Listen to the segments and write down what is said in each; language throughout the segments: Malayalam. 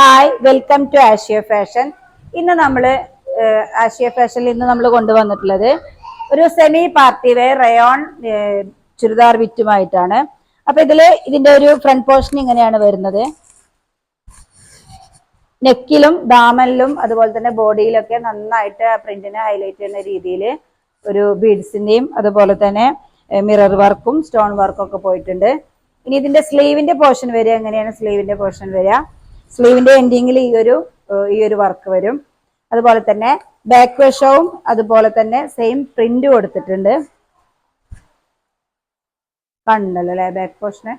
Hi, welcome to Ashiya fashion. ഇന്ന് നമ്മൾ ആഷിയ ഫാഷനിൽ നമ്മൾ കൊണ്ടുവന്നിട്ടുള്ളത് ഒരു semi party wear rayon churidar വിറ്റുമായിട്ടാണ്. അപ്പൊ ഇതിന്റെ ഒരു ഫ്രണ്ട് പോർഷൻ ഇങ്ങനെയാണ് വരുന്നത്. നെക്കിലും ദാമനിലും അതുപോലെ തന്നെ ബോഡിയിലൊക്കെ നന്നായിട്ട് പ്രിന്റിനെ ഹൈലൈറ്റ് ചെയ്യുന്ന രീതിയിൽ ഒരു ബീഡ്സിന്റെയും അതുപോലെ തന്നെ മിറർ വർക്കും സ്റ്റോൺ വർക്കും ഒക്കെ പോയിട്ടുണ്ട്. ഇനി ഇതിന്റെ സ്ലീവിന്റെ പോർഷൻ വരിക എങ്ങനെയാണ്? സ്ലീവിന്റെ പോർഷൻ വരിക, സ്ലീവിന്റെ എൻഡിങ്ങിൽ ഈ ഒരു വർക്ക് വരും. അതുപോലെ തന്നെ ബാക്ക് വശവും അതുപോലെ തന്നെ സെയിം പ്രിന്റ് കൊടുത്തിട്ടുണ്ട്. കണ്ടല്ലോ അല്ലെ? ബാക്ക് പോർഷന്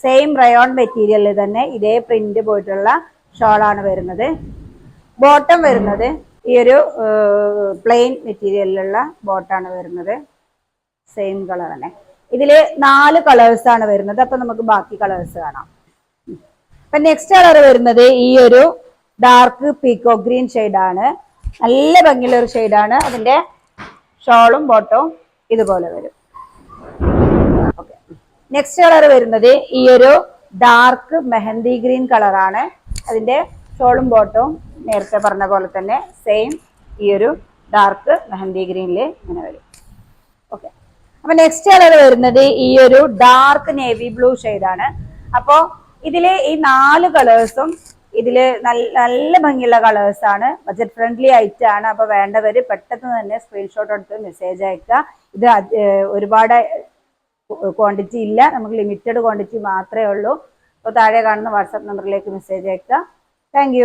സെയിം റയോൺ മെറ്റീരിയലിൽ തന്നെ ഇതേ പ്രിന്റ് പോയിട്ടുള്ള ഷോളാണ് വരുന്നത്. ബോട്ടം വരുന്നത് ഈ ഒരു പ്ലെയിൻ മെറ്റീരിയലിലുള്ള ബോട്ടാണ് വരുന്നത്. സെയിം കളർ തന്നെ. ഇതില് 4 കളേഴ്സ് ആണ് വരുന്നത്. അപ്പൊ നമുക്ക് ബാക്കി കളേഴ്സ് കാണാം. അപ്പൊ നെക്സ്റ്റ് കളർ വരുന്നത് ഈ ഒരു ഡാർക്ക് പീക്കോ ഗ്രീൻ ഷെയ്ഡാണ്. നല്ല ഭംഗിയുള്ള ഒരു ഷെയ്ഡാണ്. അതിന്റെ ഷോളും ബോട്ടവും ഇതുപോലെ വരും. ഓക്കെ, നെക്സ്റ്റ് കളർ വരുന്നത് ഈ ഒരു ഡാർക്ക് മെഹന്തി ഗ്രീൻ കളറാണ്. അതിന്റെ ഷോളും ബോട്ടവും നേരത്തെ പറഞ്ഞ പോലെ തന്നെ സെയിം ഈ ഒരു ഡാർക്ക് മെഹന്തി ഗ്രീനില് ഇങ്ങനെ വരും. ഓക്കെ, അപ്പൊ നെക്സ്റ്റ് കളർ വരുന്നത് ഈ ഒരു ഡാർക്ക് നേവി ബ്ലൂ ഷെയ്ഡാണ്. അപ്പോ ഇതില് ഈ 4 കളേഴ്സും ഇതില് നല്ല ഭംഗിയുള്ള കളേഴ്സ് ആണ്. ബഡ്ജറ്റ് ഫ്രണ്ട്ലി ആയിട്ട് ആണ്. അപ്പൊ വേണ്ടവര് പെട്ടെന്ന് തന്നെ സ്ക്രീൻഷോട്ട് എടുത്ത് മെസ്സേജ് അയക്കുക. ഇത് ഒരുപാട് ക്വാണ്ടിറ്റി ഇല്ല, നമുക്ക് ലിമിറ്റഡ് ക്വാണ്ടിറ്റി മാത്രമേ ഉള്ളൂ. അപ്പോൾ താഴെ കാണുന്ന വാട്സാപ്പ് നമ്പറിലേക്ക് മെസ്സേജ് അയക്കുക. താങ്ക്